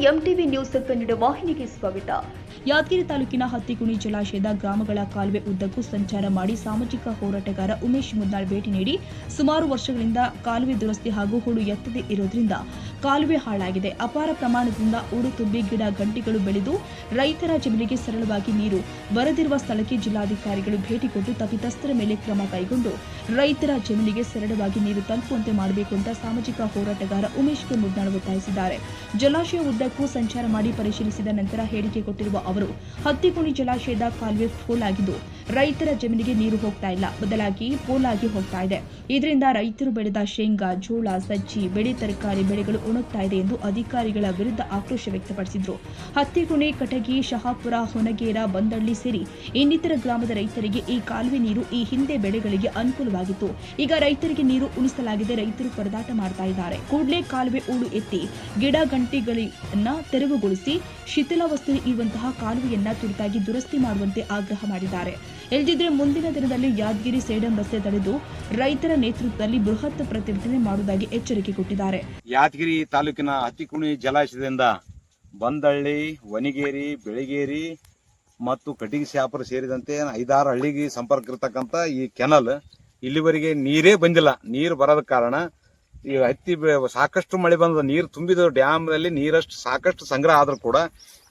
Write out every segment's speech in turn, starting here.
MTV news Kannada ವಾಹಿನಿಗೆ ಸ್ವಾಗತ. ಯಾದಗಿರಿ ತಾಲೂಕಿನ ಹತ್ತಿಕುಣಿ ಜಲಾಶಯದ ಗ್ರಾಮಗಳ ಕಾಲುವೆ ಉದ್ದಕ್ಕೂ ಸಂಚಾರ ಮಾಡಿ ಸಾಮಾಜಿಕ ಹೋರಾಟಗಾರ ಉಮೇಶ್ ಮುದ್ನಾಳ್ ಭೇಟಿ ನೀಡಿ ಸುಮಾರು ವರ್ಷಗಳಿಂದ ಕಾಲುವೆ ದುರಸ್ತಿ ಹಾಗೂ ಹೂಳು ಎತ್ತದೇ ಇರೋದ್ರಿಂದ ಕಾಲುವೆ ಹಾಳಾಗಿದೆ. ಅಪಾರ ಪ್ರಮಾಣದಿಂದ ಹೂಳು ತುಂಬಿ ಗಿಡ ಗಂಟಿಗಳು ಬೆಳೆದು ರೈತರ ಜಮೀನಿಗೆ ಸರಳವಾಗಿ ನೀರು ಬರದಿರುವ ಸ್ಥಳಕ್ಕೆ ಜಿಲ್ಲಾಧಿಕಾರಿಗಳು ಭೇಟಿ ಕೊಟ್ಟು ತಪ್ಪಿತಸ್ಥರ ಮೇಲೆ ಕ್ರಮ ಕೈಗೊಂಡು ರೈತರ ಜಮೀನಿಗೆ ಸರಳವಾಗಿ ನೀರು ತಲುಪುವಂತೆ ಮಾಡಬೇಕು ಅಂತ ಸಾಮಾಜಿಕ ಹೋರಾಟಗಾರ ಉಮೇಶ್ ಮುದ್ನಾಳ್ ಒತ್ತಾಯಿಸಿದ್ದಾರೆ. ಜಲಾಶಯ ಉದ್ದಕ್ಕೂ ಸಂಚಾರ ಮಾಡಿ ಪರಿಶೀಲಿಸಿದ ನಂತರ ಹೇಳಿಕೆ ಕೊಟ್ಟಿರುವ ಅವರು ಹತ್ತಿಕುಣಿ ಜಲಾಶಯದ ಕಾಲುವೆ ಫೋಲ್ ಆಗಿದ್ದು ರೈತರ ಜಮೀನಿಗೆ ನೀರು ಹೋಗ್ತಾ ಇಲ್ಲ, ಬದಲಾಗಿ ಪೋಲ್ ಆಗಿ ಹೋಗ್ತಾ ಇದೆ. ಇದರಿಂದ ರೈತರು ಬೆಳೆದ ಶೇಂಗಾ, ಜೋಳ, ಸಜ್ಜಿ, ಬೆಳೆ ತರಕಾರಿ ಬೆಳೆಗಳು ಒಣಗ್ತಾ ಇದೆ ಎಂದು ಅಧಿಕಾರಿಗಳ ವಿರುದ್ಧ ಆಕ್ರೋಶ ವ್ಯಕ್ತಪಡಿಸಿದರು. ಹತ್ತಿಕುಣಿ, ಕಟಗಿ, ಶಹಾಪುರ, ಹೊನಗೇರ, ಬಂದಳ್ಳಿ ಸೇರಿ ಇನ್ನಿತರ ಗ್ರಾಮದ ರೈತರಿಗೆ ಈ ಕಾಲುವೆ ನೀರು ಈ ಹಿಂದೆ ಬೆಳೆಗಳಿಗೆ ಅನುಕೂಲವಾಗಿತ್ತು. ಈಗ ರೈತರಿಗೆ ನೀರು ಉಣಿಸಲಾಗಿದೆ, ರೈತರು ಪರದಾಟ ಮಾಡ್ತಾ ಇದ್ದಾರೆ. ಕೂಡಲೇ ಕಾಲುವೆ ಹೂಳು ಎತ್ತಿ ಗಿಡ ಗಂಟೆಗಳನ್ನ ತೆರವುಗೊಳಿಸಿ ಶಿಥಿಲಾವಸ್ಥೆ ಇರುವಂತಹ ಕಾಲುವೆಯನ್ನ ತುರ್ತಾಗಿ ದುರಸ್ತಿ ಮಾಡುವಂತೆ ಆಗ್ರಹ ಮಾಡಿದ್ದಾರೆ. ಇಲ್ಲದಿದ್ದರೆ ಮುಂದಿನ ದಿನದಲ್ಲಿ ಯಾದಗಿರಿ ಸೇಡಂ ರಸ್ತೆ ತಡೆದು ರೈತರ ನೇತೃತ್ವದಲ್ಲಿ ಬೃಹತ್ ಪ್ರತಿಭಟನೆ ಮಾಡುವುದಾಗಿ ಎಚ್ಚರಿಕೆ ಕೊಟ್ಟಿದ್ದಾರೆ. ಯಾದಗಿರಿ ತಾಲೂಕಿನ ಹತ್ತಿಕುಣಿ ಜಲಾಶಯದಿಂದ ಬಂದಳ್ಳಿ, ವನಿಗೇರಿ, ಬೆಳಗೇರಿ ಮತ್ತು ಕಟಗಿ, ಶಹಾಪುರ ಸೇರಿದಂತೆ 5-6 ಹಳ್ಳಿಗೆ ಸಂಪರ್ಕ ಇರತಕ್ಕಂಥ ಈ ಕೆನಲ್ ಇಲ್ಲಿವರೆಗೆ ನೀರೇ ಬಂದಿಲ್ಲ. ನೀರು ಬರದ ಕಾರಣ ಈ ಹತ್ತಿ ಸಾಕಷ್ಟು ಮಳೆ ಬಂದ ನೀರು ತುಂಬಿದ ಡ್ಯಾಮ್ನಲ್ಲಿ ನೀರಷ್ಟು ಸಾಕಷ್ಟು ಸಂಗ್ರಹ ಆದ್ರೂ ಕೂಡ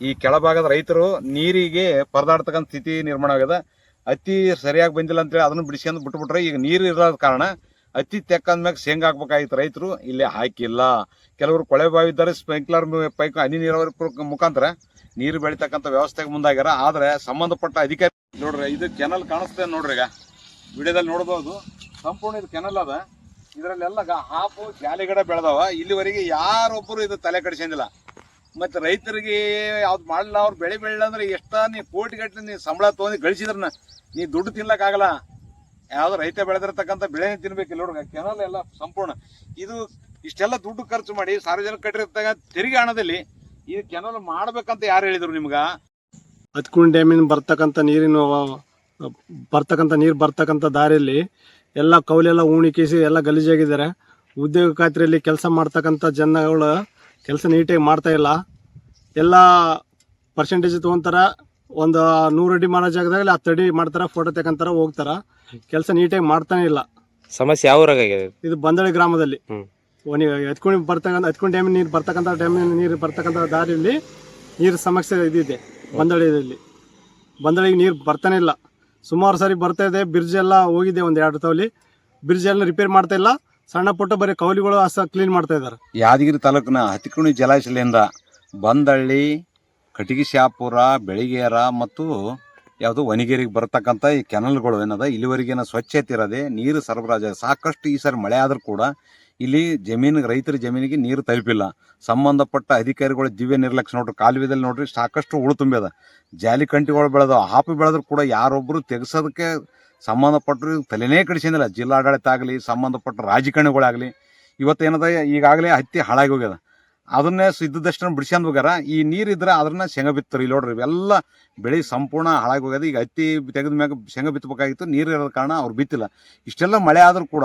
ಈ ಕೆಳಭಾಗದ ರೈತರು ನೀರಿಗೆ ಪರದಾಡ್ತಕ್ಕಂಥ ಸ್ಥಿತಿ ನಿರ್ಮಾಣ ಆಗಿದೆ. ಹತ್ತಿ ಸರಿಯಾಗಿ ಬಂದಿಲ್ಲ ಅಂತೇಳಿ ಅದನ್ನು ಬಿಡಿಸ್ಕೊಂಡು ಬಿಟ್ಬಿಟ್ರೆ ಈಗ ನೀರು ಇರೋದ ಕಾರಣ ಹತ್ತಿ ತೆಕ್ಕಂದ್ಮ್ಯಾಗ ಶೇಂಗಾ ಹಾಕ್ಬೇಕಾಗಿತ್ತು. ರೈತರು ಇಲ್ಲಿ ಹಾಕಿಲ್ಲ. ಕೆಲವರು ಕೊಳೆ ಬಾವಿ ಇದ್ದಾರೆ, ಸ್ಪ್ರಿಂಕ್ಲರ್ ಪೈಪ್ ಹನಿ ನೀರಾವರಿ ಮುಖಾಂತರ ನೀರು ಬೆಳಿತಕ್ಕಂಥ ವ್ಯವಸ್ಥೆಗೆ ಮುಂದಾಗ್ಯಾರ. ಆದ್ರೆ ಸಂಬಂಧಪಟ್ಟ ಅಧಿಕಾರಿ ನೋಡ್ರಿ, ಇದು ಕೆನಲ್ ಕಾಣಿಸ್ತೇನೆ ನೋಡ್ರಿ, ಈಗ ವಿಡಿಯೋದಲ್ಲಿ ನೋಡ್ಬೋದು. ಸಂಪೂರ್ಣ ಇದು ಕೆನಲ್ ಅದ. ಇದರಲ್ಲೆಲ್ಲ ಹಾಪು ಜಾಲಿಗಡ ಬೆಳೆದವ. ಇಲ್ಲಿವರೆಗೆ ಯಾರೊಬ್ಬರು ಇದು ತಲೆ ಕಡಿಸಂದಿಲ್ಲ. ಮತ್ತೆ ರೈತರಿಗೆ ಯಾವ್ದು ಮಾಡಲ್ಲ, ಅವ್ರು ಬೆಳೆ ಬೆಳಿಲ್ಲ ಅಂದ್ರೆ ಎಷ್ಟ ನೀ ಕೋಟಿಗಟ್ಟಲೆ ನೀ ಸಂಬಳ ತಗೊಂಡು ಗಳಿಸಿದ್ರ ನೀ ದುಡ್ಡು ತಿನ್ಲಕ್ಕಾಗಲ್ಲ. ಯಾವ್ದು ರೈತ ಬೆಳೆದಿರತಕ್ಕಂಥ ಬೆಳೆ ತಿನ್ಬೇಕಿಲ್ಲ. ನೋಡ್ರಿ, ಕೆನಲ್ ಎಲ್ಲ ಸಂಪೂರ್ಣ ಇದು ಇಷ್ಟೆಲ್ಲ ದುಡ್ಡು ಖರ್ಚು ಮಾಡಿ ಸಾರ್ವಜನಿಕ ಕಟ್ಟಿರತಕ್ಕ ತೆರಿಗೆ ಹಣದಲ್ಲಿ ಈ ಕೆನಲ್ ಮಾಡ್ಬೇಕಂತ ಯಾರು ಹೇಳಿದ್ರು ನಿಮ್ಗ? ಹತ್ತಿಕುಣಿ ಡ್ಯಾಮಿನ ನೀರು ಬರ್ತಕ್ಕಂಥ ದಾರಿಯಲ್ಲಿ ಎಲ್ಲ ಕೌಲೆಲ್ಲ ಉಣಿಕಿಸಿ ಎಲ್ಲ ಗಲೀಜಾಗಿದ್ದಾರೆ. ಉದ್ಯೋಗ ಖಾತ್ರಿಯಲ್ಲಿ ಕೆಲಸ ಮಾಡ್ತಕ್ಕಂಥ ಜನಗಳು ಕೆಲಸ ನೀಟಾಗಿ ಮಾಡ್ತಾ ಇಲ್ಲ. ಎಲ್ಲ ಪರ್ಸೆಂಟೇಜ್ ತೊಗೊಂತಾರ. ಒಂದು 100 ಅಡಿ ಮಾಡೋ ಜಾಗದಲ್ಲಿ 10 ಅಡಿ ಮಾಡ್ತಾರ, ಫೋಟೋ ತಗೊಂತಾರ, ಹೋಗ್ತಾರ. ಕೆಲಸ ನೀಟಾಗಿ ಮಾಡ್ತಾನೆ ಇಲ್ಲ. ಸಮಸ್ಯೆ ಯಾವ ಊರಾಗಿದೆ? ಇದು ಬಂದಳ್ಳಿ ಗ್ರಾಮದಲ್ಲಿ ಹತ್ತಿಕುಣಿ ಡ್ಯಾಮಿನ ನೀರು ಬರ್ತಕ್ಕಂಥ ದಾರಿಯಲ್ಲಿ ನೀರು ಸಮಸ್ಯೆ ಇದಿದೆ. ಬಂದಳಿಗೆ ನೀರು ಬರ್ತಾನೆ ಇಲ್ಲ. ಸುಮಾರು ಸಾರಿ ಬರ್ತಾ ಇದೆ. ಬ್ರಿಡ್ಜ್ ಎಲ್ಲ ಹೋಗಿದೆ, 1-2 ತವಲಿ ಬ್ರಿಡ್ಜ್ ಎಲ್ಲ ರಿಪೇರ್ ಮಾಡ್ತಾ ಇಲ್ಲ. ಸಣ್ಣ ಪುಟ್ಟ ಬರೀ ಕೌಲಿಗಳು ಕ್ಲೀನ್ ಮಾಡ್ತಾ ಇದ್ದಾರೆ. ಯಾದಗಿರಿ ತಾಲೂಕಿನ ಹತ್ತಿಕುಣಿ ಜಲಾಶಯದಿಂದ ಬಂದಳ್ಳಿ, ಕಟಗಿ, ಶಹಾಪುರ, ಬೆಳಗೇರ ಮತ್ತು ಯಾವುದು ವನಿಗೇರಿಗೆ ಬರತಕ್ಕಂಥ ಈ ಕೆನಲ್ಗಳು ಏನದ ಇಲ್ಲಿವರೆಗಿನ ಸ್ವಚ್ಛತೆ ಇರದೆ ನೀರು ಸರಬರಾಜು ಸಾಕಷ್ಟು. ಈ ಸಾರಿ ಮಳೆ ಆದ್ರೂ ಕೂಡ ಇಲ್ಲಿ ರೈತರ ಜಮೀನಿಗೆ ನೀರು ತಲುಪಿಲ್ಲ. ಸಂಬಂಧಪಟ್ಟ ಅಧಿಕಾರಿಗಳು ದಿವ್ಯ ನಿರ್ಲಕ್ಷ್ಯ. ನೋಡ್ರಿ, ಕಾಲುವೆದಲ್ಲಿ ನೋಡ್ರಿ ಸಾಕಷ್ಟು ಹೂಳು ತುಂಬ್ಯದ. ಜಾಲಿ ಕಂಟಿಗಳು ಬೆಳೆದವ. ಹಾಪು ಬೆಳೆದ್ರು ಕೂಡ ಯಾರೊಬ್ಬರು ತೆಗೆಸೋದಕ್ಕೆ ಸಂಬಂಧಪಟ್ಟರು ತಲೆನೇ ಕಡಿಸಿಲ್ಲ. ಜಿಲ್ಲಾಡಳಿತ ಆಗಲಿ, ಸಂಬಂಧಪಟ್ಟ ರಾಜಕಾರಣಿಗಳಾಗಲಿ. ಇವತ್ತೇನದ ಈಗಾಗಲೇ ಹತ್ತಿ ಹಾಳಾಗಿ ಹೋಗ್ಯದ. ಅದನ್ನೇ ಇದ್ದದಷ್ಟು ಬಿಡಿಸ್ಕೊಂಡು ಹೋಗ್ಯಾರ. ಈ ನೀರಿದ್ರೆ ಅದನ್ನ ಶೇಂಗಾ ಬಿತ್ತಾರೆ. ಇಲ್ಲಿ ನೋಡ್ರಿ, ಇವೆಲ್ಲ ಬೆಳೆ ಸಂಪೂರ್ಣ ಹಾಳಾಗಿ ಹೋಗ್ಯದ. ಈಗ ಹತ್ತಿ ತೆಗೆದ ಮ್ಯಾಗ ಶೇಂಗಾ ಬಿತ್ತಬೇಕಾಗಿತ್ತು, ನೀರು ಇರೋದ ಕಾರಣ ಅವ್ರು ಬಿತ್ತಿಲ್ಲ. ಇಷ್ಟೆಲ್ಲ ಮಳೆ ಆದ್ರೂ ಕೂಡ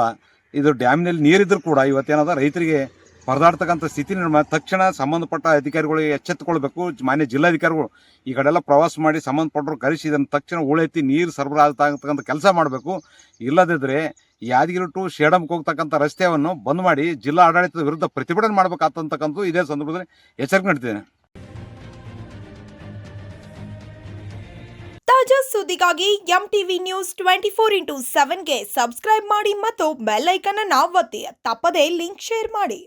ಇದು ಡ್ಯಾಮ್ನಲ್ಲಿ ನೀರಿದ್ರು ಕೂಡ ಇವತ್ತೇನದ ರೈತರಿಗೆ ಪರದಾಡ್ತಕ್ಕಂಥ ಸ್ಥಿತಿ ನಿರ್ಮಾಣ. ತಕ್ಷಣ ಸಂಬಂಧಪಟ್ಟ ಅಧಿಕಾರಿಗಳು ಎಚ್ಚೆತ್ತುಕೊಳ್ಬೇಕು. ಮಾನ್ಯ ಜಿಲ್ಲಾಧಿಕಾರಿಗಳು ಈ ಕಡೆಲ್ಲ ಪ್ರವಾಸ ಮಾಡಿ ಸಂಬಂಧಪಟ್ಟರು ಕರೆಸಿ ಇದನ್ನು ತಕ್ಷಣ ಹೂಳೆತ್ತಿ ನೀರು ಸರಬರಾಜು ಆಗ್ತಕ್ಕಂಥ ಕೆಲಸ ಮಾಡಬೇಕು. ಇಲ್ಲದಿದ್ದರೆ ಯಾದಗಿರಿ ಟು ಸೇಡಂಗೆ ಹೋಗ್ತಕ್ಕಂಥ ರಸ್ತೆಯನ್ನು ಬಂದ್ ಮಾಡಿ ಜಿಲ್ಲಾ ಆಡಳಿತದ ವಿರುದ್ಧ ಪ್ರತಿಭಟನೆ ಮಾಡಬೇಕಾಗ್ತಕ್ಕಂಥ ಇದೇ ಸಂದರ್ಭದಲ್ಲಿ ಎಚ್ಚರಿಕೆ ನೀಡ್ತೇನೆ. ತಾಜಾ ಸುದ್ದಿಗಾಗಿ ಎಂಟಿವಿ ನ್ಯೂಸ್ 24x7ಗೆ ಸಬ್ಸ್ಕ್ರೈಬ್ ಮಾಡಿ ಮತ್ತು ಬೆಲ್ ಐಕಾನ್ ಅನ್ನು ಒತ್ತಿ. ತಪ್ಪದೇ ಲಿಂಕ್ ಶೇರ್ ಮಾಡಿ.